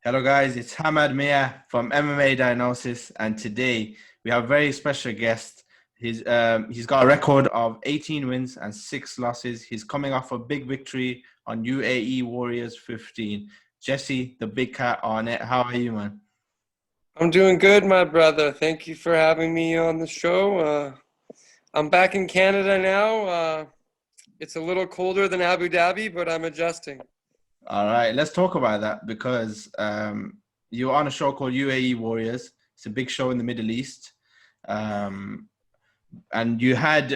Hello, guys. It's Hammad from MMA Diagnosis, and today we have a very special guest. He's got a record of 18 wins and 6 losses. He's coming off a big victory on UAE Warriors 15. Jesse, the big cat, Arnett. How are you, man? I'm doing good, my brother. Thank you for having me on the show. I'm back in Canada now. It's a little colder than Abu Dhabi, but I'm adjusting. All right, let's talk about that because you're on a show called UAE Warriors. It's a big show in the Middle East. Um, and you had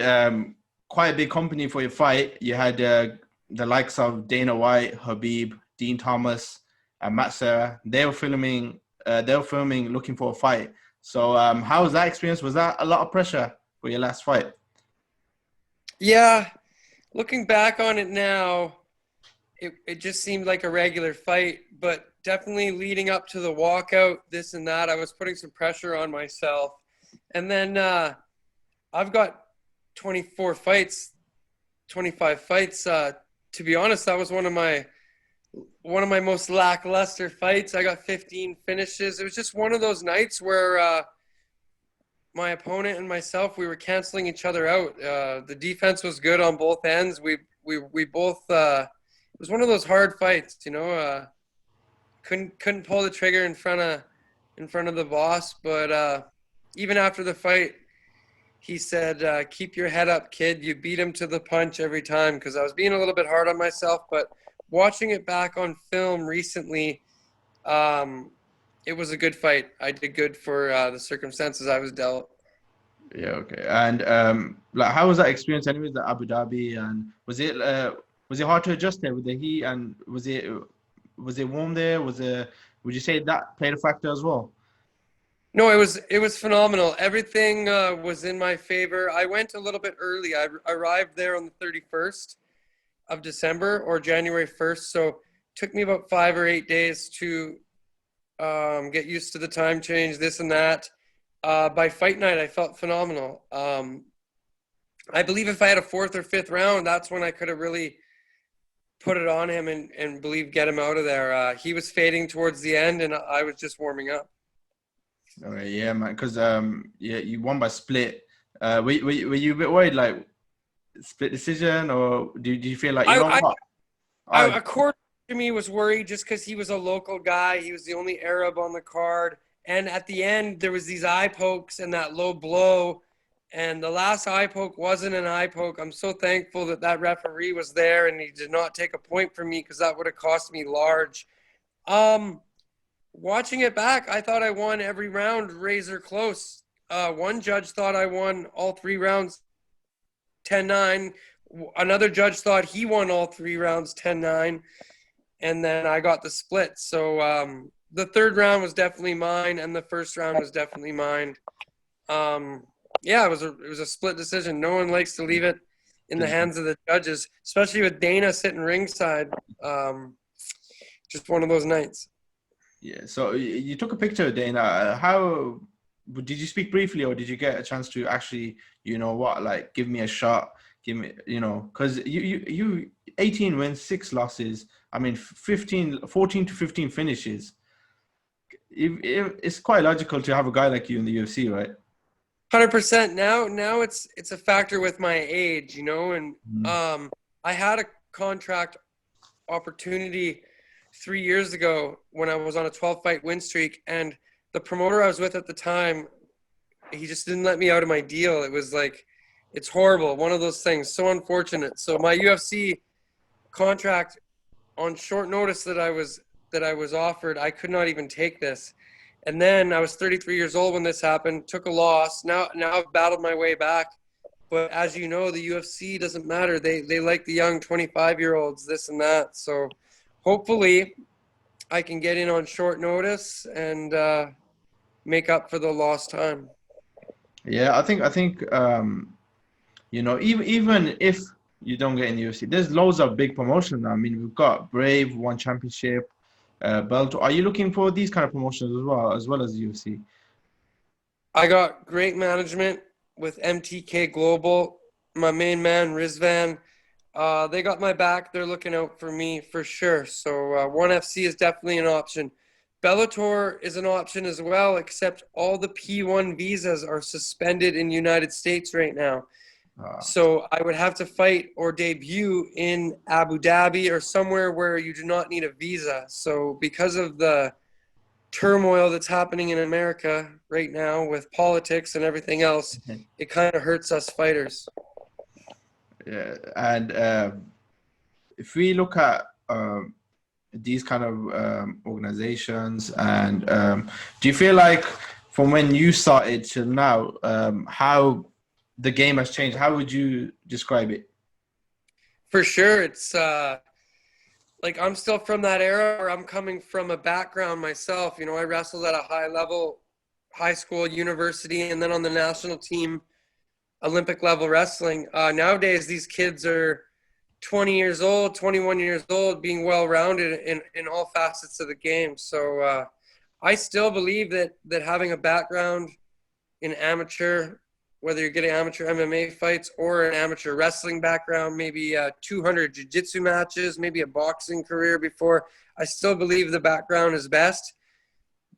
quite a big company for your fight. You had the likes of Dana White, Khabib, Dean Thomas, and Matt Serra. They were filming. Looking for a fight. So, how was that experience? Was that a lot of pressure for your last fight? Yeah, looking back on it now, it just seemed like a regular fight, but definitely leading up to the walkout, this and that, I was putting some pressure on myself. And then I've got 24 fights, 25 fights. To be honest, that was one of my most lackluster fights. I got 15 finishes. It was just one of those nights where my opponent and myself, we were canceling each other out. The defense was good on both ends. We both it was one of those hard fights, couldn't pull the trigger in front of the boss, but even after the fight, he said, keep your head up, kid. You beat him to the punch every time, because I was being a little bit hard on myself. But watching it back on film recently, it was a good fight. I did good for the circumstances I was dealt. Yeah, okay. And how was that experience anyways at Abu Dhabi? And was it hard to adjust there with the heat? And was it warm there? Would you say that played a factor as well? No, it was phenomenal. Everything was in my favor. I went a little bit early. I arrived there on the 31st of December or January 1st. So it took me about 5 or 8 days to get used to the time change, this and that. By fight night, I felt phenomenal. I believe if I had a fourth or fifth round, that's when I could have really put it on him and get him out of there. He was fading towards the end, and I was just warming up. Okay, yeah, man. Because yeah, you won by split. Were you a bit worried, like split decision, or did you feel like what? According to me, was worried just because he was a local guy. He was the only Arab on the card, and at the end there was these eye pokes and that low blow, and the last eye poke wasn't an eye poke. I'm so thankful that referee was there and he did not take a point from me, because that would have cost me large. Watching it back, I thought I won every round razor close. One judge thought I won all 3 rounds 10-9. Another judge thought he won all 3 rounds 10-9. And then I got the split. So the third round was definitely mine, and the first round was definitely mine. Yeah, it was a split decision. No one likes to leave it in the hands of the judges, especially with Dana sitting ringside. Just one of those nights. Yeah. So you took a picture of Dana. How did you speak briefly, or did you get a chance to actually, like give me a shot, give me, because you 18 wins, 6 losses. I mean, 14 to 15 finishes. It's quite logical to have a guy like you in the UFC, right? 100%. Now it's a factor with my age, and I had a contract opportunity 3 years ago when I was on a 12-fight win streak, and the promoter I was with at the time, he just didn't let me out of my deal. It was like, it's horrible. One of those things, so unfortunate. So my UFC contract, on short notice that I was offered, I could not even take this. And then I was 33 years old when this happened, took a loss. Now I've battled my way back. But as you know, the UFC doesn't matter. They like the young 25-year-olds, this and that. So hopefully I can get in on short notice and make up for the lost time. Yeah, I think even if you don't get in the UFC, there's loads of big promotions now. I mean, we've got Brave, one championship, Bellator. Are you looking for these kind of promotions as well as the UFC? I got great management with MTK Global, my main man Rizvan. They got my back. They're looking out for me for sure. So ONE FC is definitely an option. Bellator is an option as well, except all the P1 visas are suspended in the United States right now. So I would have to fight or debut in Abu Dhabi or somewhere where you do not need a visa. So because of the turmoil that's happening in America right now with politics and everything else, it kind of hurts us fighters. Yeah, and if we look at these kind of organizations, and do you feel like from when you started till now, how the game has changed? How would you describe it? For sure. It's like I'm still from that era where I'm coming from a background myself. You know, I wrestled at a high level, high school, university, and then on the national team, Olympic level wrestling. Nowadays, these kids are 20 years old, 21 years old, being well-rounded in all facets of the game. So I still believe that having a background in amateur, whether you're getting amateur MMA fights or an amateur wrestling background, maybe 200 jiu-jitsu matches, maybe a boxing career before, I still believe the background is best.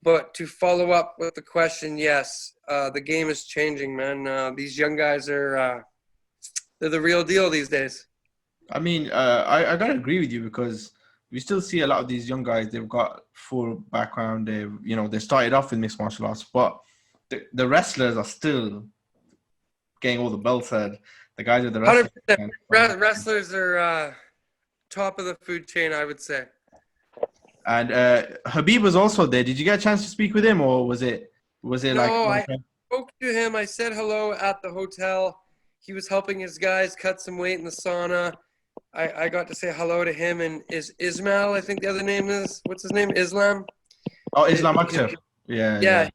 But to follow up with the question, yes, the game is changing, man. These young guys are they're the real deal these days. I mean, I gotta agree with you, because we still see a lot of these young guys. They've got full background. They started off with mixed martial arts, but the wrestlers are still getting all the belts. The guys with the wrestling. Wrestlers are top of the food chain, I would say. And Khabib was also there. Did you get a chance to speak with him, or was it no, I spoke to him. I said hello at the hotel. He was helping his guys cut some weight in the sauna. I got to say hello to him, and is Ismail, I think the other name is, what's his name? Islam? Oh, Islam Akhtar. Yeah.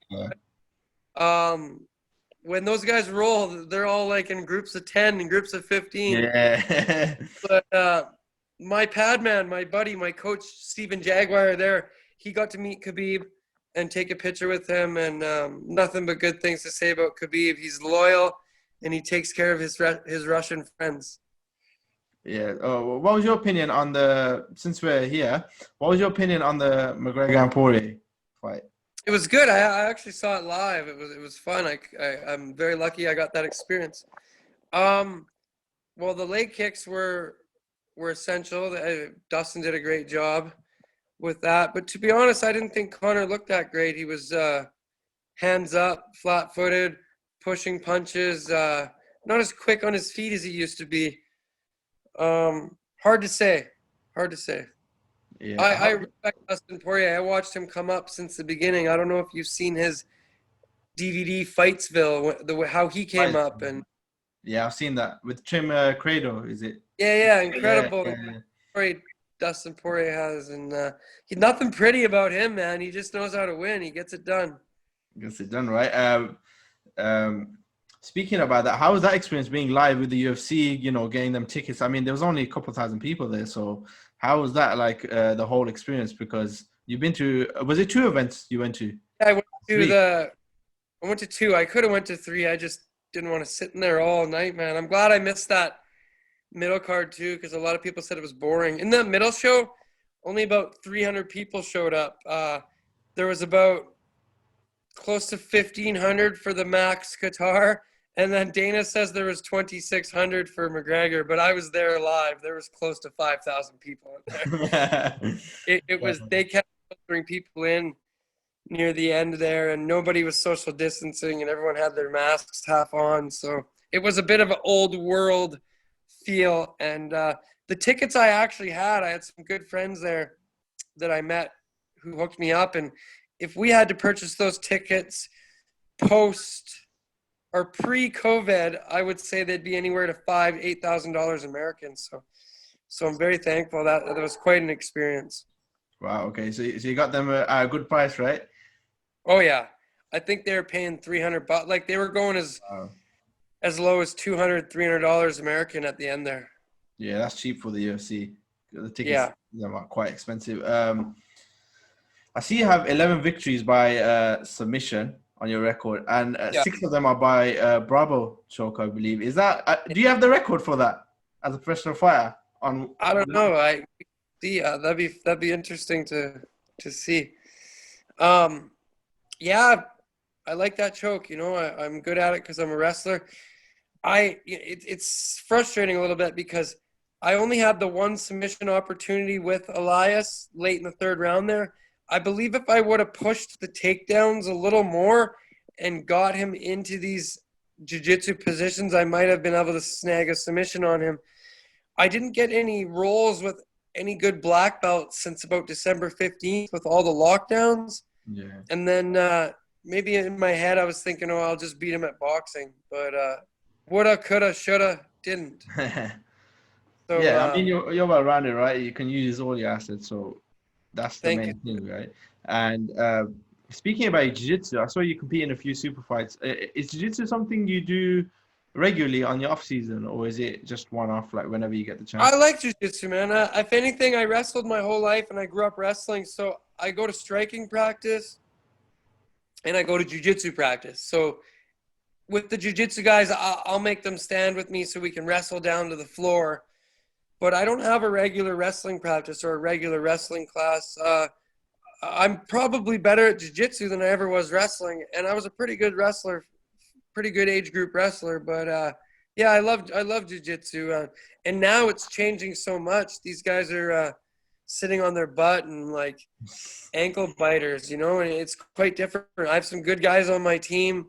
When those guys roll, they're all like in groups of 10 and groups of 15. Yeah. But my pad man, my buddy, my coach, Steven Jaguar there, he got to meet Khabib and take a picture with him, and nothing but good things to say about Khabib. He's loyal, and he takes care of his Russian friends. Yeah. What was your opinion on since we're here, what was your opinion on the McGregor and Poirier fight? It was good. I actually saw it live. It was fun. I'm very lucky I got that experience. Well, the leg kicks were essential. Dustin did a great job with that. But to be honest, I didn't think Conor looked that great. He was hands up, flat-footed, pushing punches, not as quick on his feet as he used to be. Hard to say. Yeah. I respect Dustin Poirier. I watched him come up since the beginning. I don't know if you've seen his DVD Fightsville, how he came up. And yeah, I've seen that with Tim Credo, is it? Yeah, incredible. Yeah. Dustin Poirier has, and he's nothing pretty about him, man. He just knows how to win. He gets it done. Right. Speaking about that, how was that experience being live with the UFC? Getting them tickets. I mean, there was only a couple thousand people there, so how was that like the whole experience? Because you've been to, was it 2 events you went to? Yeah, I went to 2. I could have went to 3. I just didn't want to sit in there all night, man. I'm glad I missed that middle card too, because a lot of people said it was boring. In the middle show, only about 300 people showed up. There was about close to 1,500 for the Max Qatar, and then Dana says there was 2,600 for McGregor, but I was there live. There was close to 5,000 people there. It was, they kept filtering people in near the end there, and nobody was social distancing, and everyone had their masks half on. So it was a bit of an old world feel. And the tickets I actually had, I had some good friends there that I met who hooked me up. And if we had to purchase those tickets post or pre-COVID, I would say they'd be anywhere to $8,000 American. So I'm very thankful. That was quite an experience. Wow. Okay. So you got them a good price, right? Oh yeah. I think they were paying $300. Like they were going as low as $200, $300 American at the end there. Yeah, that's cheap for the UFC. The tickets are quite expensive. I see you have 11 victories by submission on your record, and 6 of them are by Bravo choke, I believe. Is that? Do you have the record for that as a professional fighter? I don't know. That'd be interesting to see. Yeah, I like that choke. You know, I'm good at it because I'm a wrestler. It's frustrating a little bit because I only had the one submission opportunity with Elias late in the third round there. I believe if I would have pushed the takedowns a little more and got him into these jiu-jitsu positions, I might have been able to snag a submission on him. I didn't get any rolls with any good black belts since about December 15th with all the lockdowns. Yeah. And then maybe in my head I was thinking, oh, I'll just beat him at boxing. But woulda, coulda, shoulda, didn't. So Yeah, I mean you're well rounded, right? You can use all your assets, so that's the thank main you. thing, right? And speaking about jiu-jitsu, I saw you compete in a few super fights. Is jiu-jitsu something you do regularly on your off season, or is it just one-off, like whenever you get the chance? I like jiu-jitsu, man. If anything, I wrestled my whole life, and I grew up wrestling. So I go to striking practice, and I go to jiu-jitsu practice. So with the jiu-jitsu guys, I'll make them stand with me so we can wrestle down to the floor. But I don't have a regular wrestling practice or a regular wrestling class. I'm probably better at jiu-jitsu than I ever was wrestling, and I was a pretty good wrestler, pretty good age group wrestler. But yeah, I love jiu-jitsu, and now it's changing so much. These guys are sitting on their butt and like ankle biters, you know, and it's quite different. I have some good guys on my team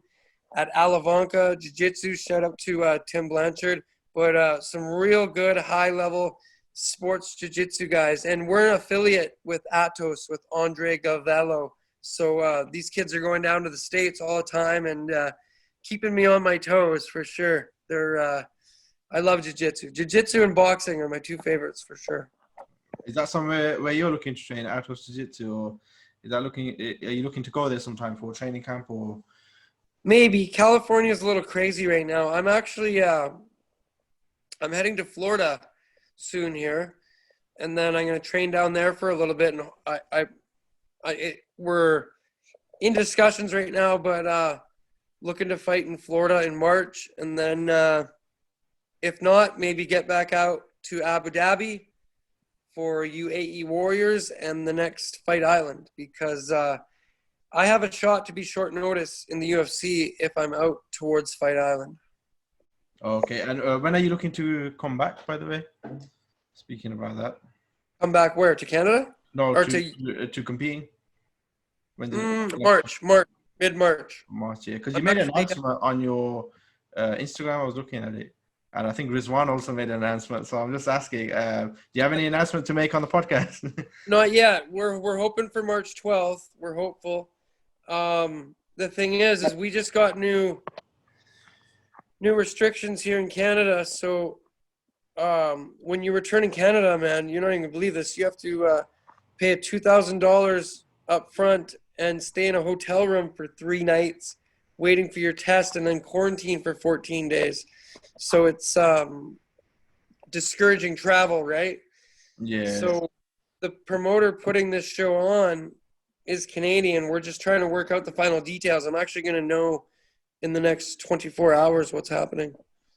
at Alavanca Jiu-Jitsu. Shout out to Tim Blanchard, but some real good high-level sports jiu-jitsu guys. And we're an affiliate with Atos, with Andre Gavello. So these kids are going down to the States all the time and keeping me on my toes for sure. I love jiu-jitsu. Jiu-jitsu and boxing are my two favorites for sure. Is that somewhere where you're looking to train at jiu-jitsu, or are you looking to go there sometime for a training camp, or? Maybe. California is a little crazy right now. I'm actually I'm heading to Florida soon here, and then I'm going to train down there for a little bit. And we're in discussions right now, but looking to fight in Florida in March, and then if not, maybe get back out to Abu Dhabi for UAE Warriors and the next Fight Island, because I have a shot to be short notice in the UFC if I'm out towards Fight Island. Okay, and when are you looking to come back, by the way? Speaking about that. Come back where? To Canada? No, Or to competing. When March, mid-March. March, yeah. Because you made an announcement on your Instagram. I was looking at it. And I think Rizwan also made an announcement. So I'm just asking, do you have any announcement to make on the podcast? Not yet. We're hoping for March 12th. We're hopeful. The thing is we just got new restrictions here in Canada. So when you return in Canada, man, you're not even gonna believe this. You have to pay a $2,000 up front and stay in a hotel room for 3 nights, waiting for your test, and then quarantine for 14 days. So it's discouraging travel, right? Yeah. So the promoter putting this show on is Canadian. We're just trying to work out the final details. I'm actually going to know in the next 24 hours what's happening.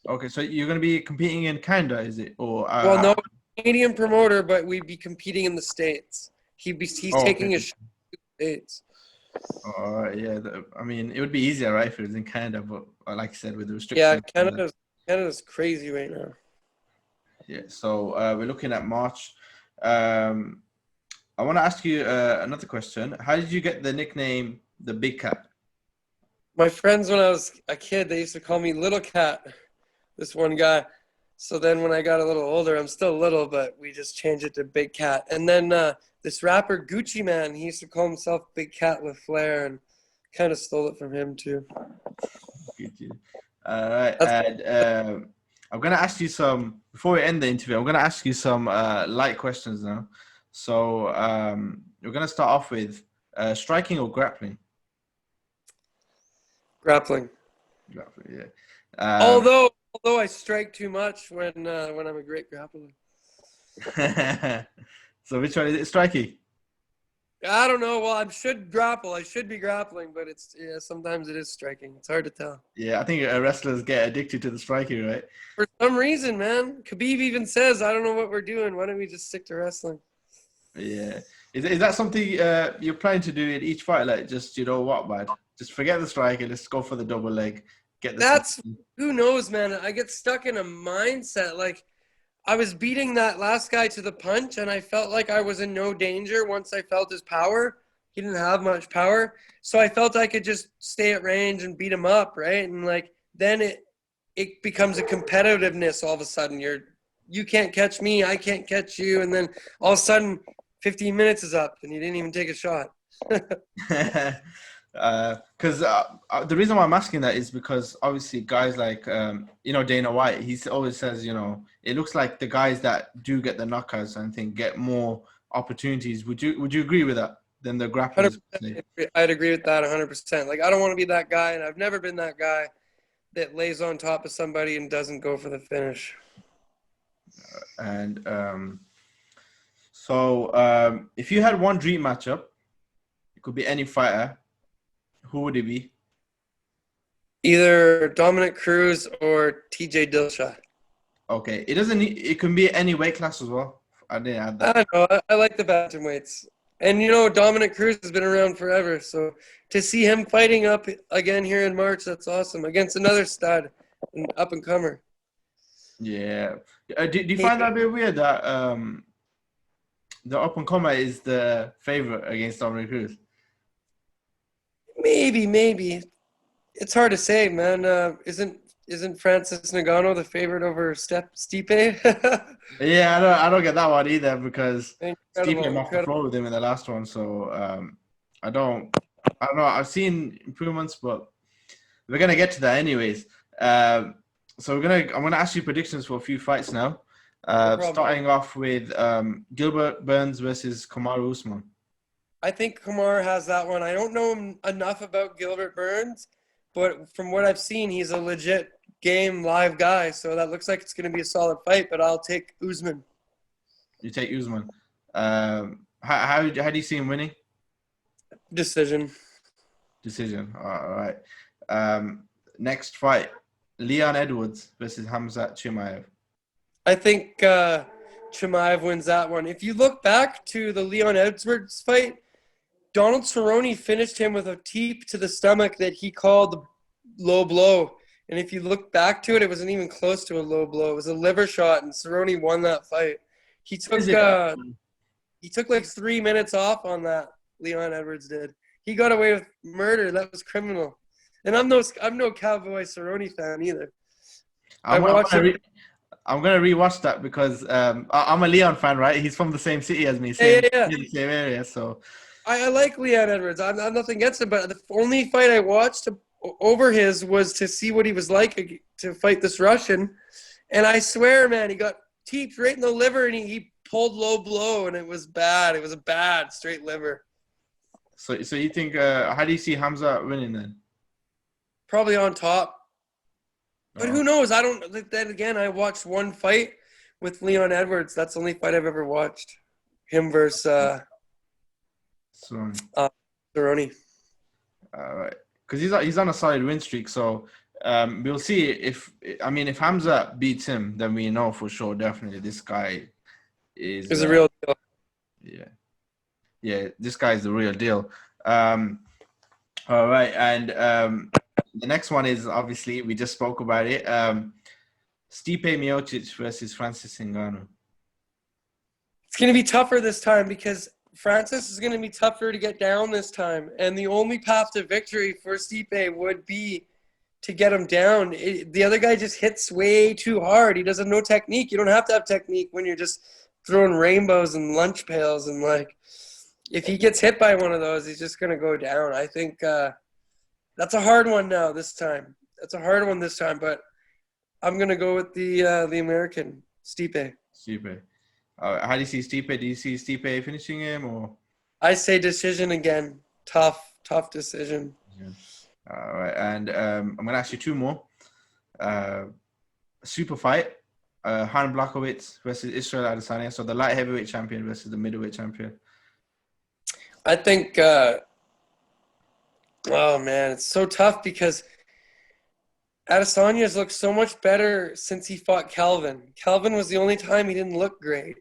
Okay, so you're going to be competing in Canada, is it? Or well, no, Canadian promoter, but we'd be competing in the States. He's taking his show to the States. Yeah. I mean, it would be easier, right, if it was in Canada, but like I said, with the restrictions. Yeah, Canada's crazy right now. Yeah, so we're looking at March. I want to ask you another question. How did you get the nickname the Big Cat? My friends, when I was a kid, they used to call me Little Cat, this one guy. So then when I got a little older, I'm still little, but we just changed it to Big Cat. And then this rapper Gucci Man, he used to call himself Big Cat with Flair, and kind of stole it from him too. All right. And I'm going to ask you some, before we end the interview, I'm going to ask you some light questions now. So we're going to start off with striking or grappling? Grappling. Grappling, yeah. Although I strike too much when I'm a great grappler. So which one is it? Striking? I don't know. Well, I should grapple. I should be grappling, but sometimes it is striking. It's hard to tell. Yeah, I think wrestlers get addicted to the striking, right? For some reason, man. Khabib even says, I don't know what we're doing. Why don't we just stick to wrestling? Yeah. Is that something you're planning to do in each fight? Like, just, you know what, man? Just forget the striker. Let's go for the double leg. Get the. That's who knows, man. I get stuck in a mindset. Like, I was beating that last guy to the punch, and I felt like I was in no danger once I felt his power. He didn't have much power, so I felt I could just stay at range and beat him up, right? And like then it becomes a competitiveness all of a sudden. You can't catch me, I can't catch you, and then all of a sudden 15 minutes is up and you didn't even take a shot. Because the reason why I'm asking that is because obviously guys like Dana White, he always says, it looks like the guys that do get the knockouts and think get more opportunities. Would you agree with that than the grapplers? I'd agree with that 100%. Like, I don't want to be that guy, and I've never been that guy that lays on top of somebody and doesn't go for the finish. And if you had one dream matchup, it could be any fighter, who would it be? Either Dominic Cruz or TJ Dillashaw. Okay, it can be any weight class as well. I didn't add that. I don't know. I like the bantamweights. And, Dominic Cruz has been around forever. So to see him fighting up again here in March, that's awesome. Against another stud, an up-and-comer. Yeah. Do you find that a bit weird that the up-and-comer is the favorite against Dominic Cruz? Maybe. It's hard to say, man. Isn't Francis Ngannou the favorite over Stipe? Yeah, I don't get that one either because Incredible, Stipe knocked the floor with him in the last one. So I don't know. I've seen improvements, but we're gonna get to that anyways. So I'm gonna ask you predictions for a few fights now. Starting off with Gilbert Burns versus Kamaru Usman. I think Kamar has that one. I don't know enough about Gilbert Burns, but from what I've seen, he's a legit game live guy. So that looks like it's going to be a solid fight, but I'll take Usman. You take Usman. How do you see him winning? Decision. All right. Next fight, Leon Edwards versus Khamzat Chimaev. I think Chimaev wins that one. If you look back to the Leon Edwards fight, Donald Cerrone finished him with a teep to the stomach that he called the low blow. And if you look back to it, it wasn't even close to a low blow. It was a liver shot, and Cerrone won that fight. He took like 3 minutes off on that. Leon Edwards did. He got away with murder. That was criminal. And I'm no Cowboy Cerrone fan either. I'm gonna rewatch that because I'm a Leon fan, right? He's from the same city as me, same area. So I like Leon Edwards. I'm nothing against him, but the only fight I watched over his was to see what he was like to fight this Russian. And I swear, man, he got teeped right in the liver, and he pulled low blow, and it was bad. It was a bad straight liver. So you think? How do you see Khamzat winning then? Probably on top. But who knows? I don't. Then again, I watched one fight with Leon Edwards. That's the only fight I've ever watched. Him versus Cerrone. All right, because he's on a solid win streak. So we'll see if Khamzat beats him, then we know for sure, definitely this guy is a real deal. Yeah, this guy is the real deal. All right, and the next one is obviously we just spoke about it. Stipe Miocic versus Francis Ngannou. It's going to be tougher this time because Francis is going to be tougher to get down this time, and the only path to victory for Stipe would be to get him down. The other guy just hits way too hard. He doesn't have no technique. You don't have to have technique when you're just throwing rainbows and lunch pails, and like if he gets hit by one of those, he's just going to go down. I think that's a hard one this time. That's a hard one this time, but I'm going to go with the American, Stipe. Stipe. How do you see Stipe? Do you see Stipe finishing him or? I say decision again. Tough decision. Yeah. All right, and I'm going to ask you two more. Super fight, Han Blachowicz versus Israel Adesanya. So the light heavyweight champion versus the middleweight champion. I think, oh man, it's so tough because Adesanya's looked so much better since he fought Calvin. Calvin was the only time he didn't look great.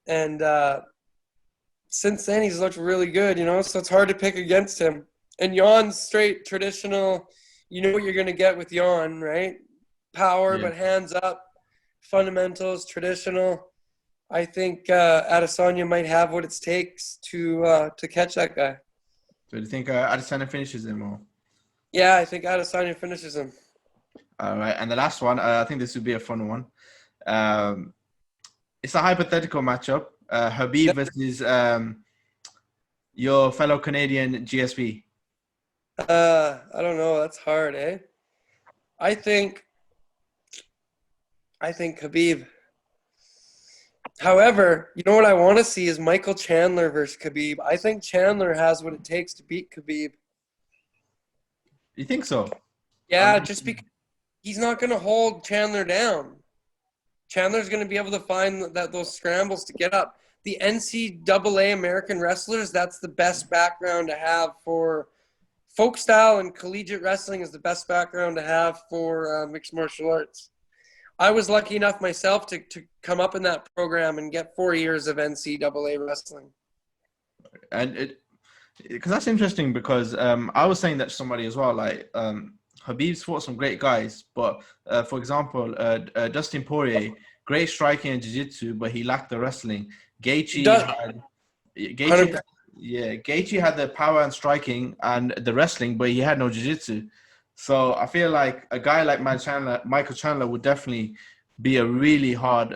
And since then he's looked really good, you know, so it's hard to pick against him. And Jan's straight traditional, you know what you're going to get with Jan, right? Power, Yeah. but hands up, fundamentals, traditional. I think Adesanya might have what it takes to catch that guy. So do you think Adesanya finishes him or? Yeah, I think Adesanya finishes him. All right, and the last one, I think this would be a fun one. It's a hypothetical matchup. Khabib versus your fellow Canadian GSP. I don't know. That's hard, eh? I think Khabib. However, you know what I want to see is Michael Chandler versus Khabib. I think Chandler has what it takes to beat Khabib. You think so? Yeah, just because he's not going to hold Chandler down. Chandler's going to be able to find those scrambles to get up. The NCAA American wrestlers, that's the best background to have for folk style, and collegiate wrestling is the best background to have for mixed martial arts. I was lucky enough myself to come up in that program and get 4 years of NCAA wrestling. And because that's interesting, because I was saying that to somebody as well. Like Khabib's fought some great guys, but for example, Dustin Poirier, great striking and jiu-jitsu, but he lacked the wrestling. Gaethje had the power and striking and the wrestling, but he had no jiu-jitsu. So I feel like a guy like Michael Chandler would definitely be a really hard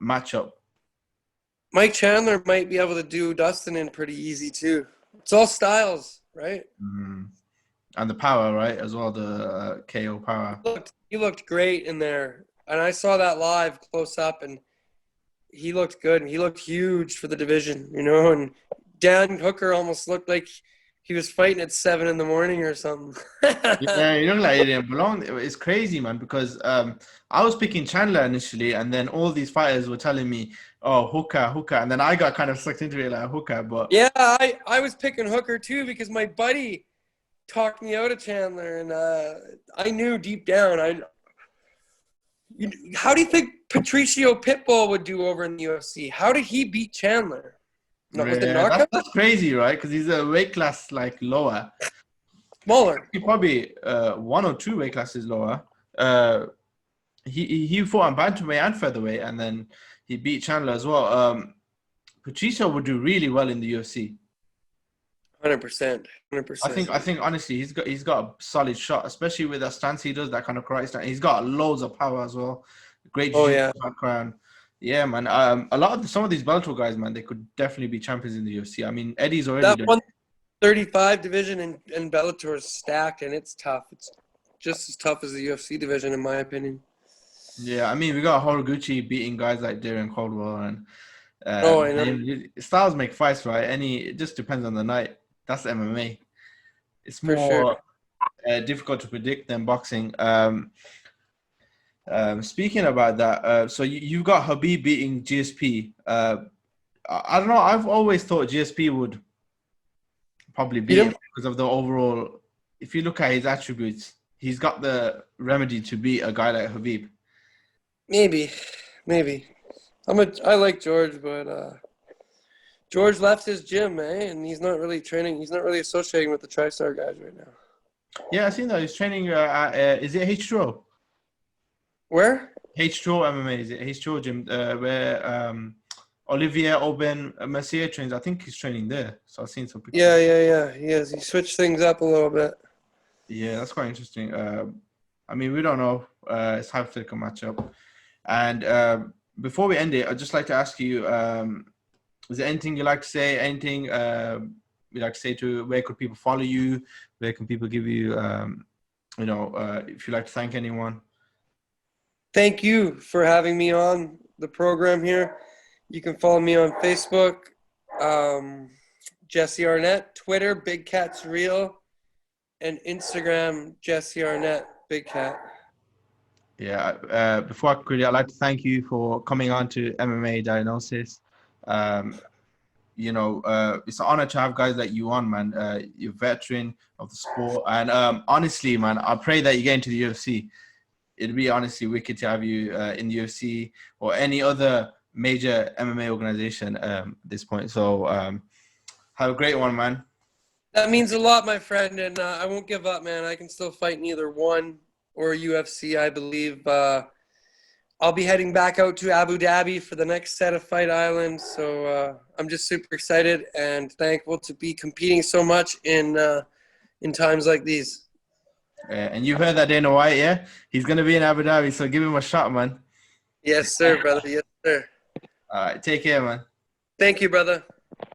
matchup. Mike Chandler might be able to do Dustin in pretty easy too. It's all styles, right? Mm. And the power, right, as well, the KO power. He looked great in there. And I saw that live close up, and he looked good, and he looked huge for the division, you know, and Dan Hooker almost looked like he was fighting at 7 a.m. or something. Yeah, you know, like it didn't belong. It's crazy, man, because I was picking Chandler initially, and then all these fighters were telling me, oh, Hooker, and then I got kind of sucked into it like Hooker, but... Yeah, I was picking Hooker too, because my buddy talked me out of Chandler, and I knew deep down, how do you think Patricio Pitbull would do over in the UFC? How did he beat Chandler? With the knockout? That's crazy, right? Because he's a weight class like lower. Smaller. He probably 1 or 2 weight classes lower. He fought on bantamweight and featherweight, and then he beat Chandler as well. Patricio would do really well in the UFC. 100%. I think honestly, he's got a solid shot, especially with that stance he does, that kind of karate stance. He's got loads of power as well. Great background. Yeah, man. Some of these Bellator guys, man, they could definitely be champions in the UFC. I mean, Eddie's already that 135 division in Bellator is stacked, and it's tough. It's just as tough as the UFC division, in my opinion. Yeah, I mean, we got Horiguchi beating guys like Darren Caldwell, and I know. Styles make fights, right? It just depends on the night. That's MMA. It's more difficult to predict than boxing. Speaking about that, so you got Khabib beating GSP. I don't know. I've always thought GSP would probably beat him because of the overall. If you look at his attributes, he's got the remedy to beat a guy like Khabib. Maybe. I like George, but George left his gym, and he's not really training. He's not really associating with the TriStar guys right now. Yeah, I seen that. He's training at, is it H2O? Where? H2O MMA. Is it H2O gym where Olivier Aubin Mercier trains? I think he's training there. So I've seen some pictures. Yeah. He is. He switched things up a little bit. Yeah, that's quite interesting. I mean, we don't know. It's a hypothetical matchup. And before we end it, I'd just like to ask you, is there anything you'd like to say? Anything you'd like to say to where could people follow you? Where can people give you, if you'd like to thank anyone? Thank you for having me on the program here. You can follow me on Facebook, Jesse Arnett, Twitter, Big Cat's Real, and Instagram, Jesse Arnett, Big Cat. Yeah. Before I conclude, I'd like to thank you for coming on to MMA Diagnosis. It's an honor to have guys like you on, man. You're a veteran of the sport. And honestly, man, I pray that you get into the UFC. It'd be honestly wicked to have you in the UFC or any other major MMA organization at this point. So have a great one, man. That means a lot, my friend, and I won't give up, man. I can still fight in either one or UFC, I believe. I'll be heading back out to Abu Dhabi for the next set of Fight Island, so I'm just super excited and thankful to be competing so much in times like these. And you've heard that Dana White, yeah? He's going to be in Abu Dhabi, so give him a shot, man. Yes, sir, brother. Yes, sir. All right, take care, man. Thank you, brother.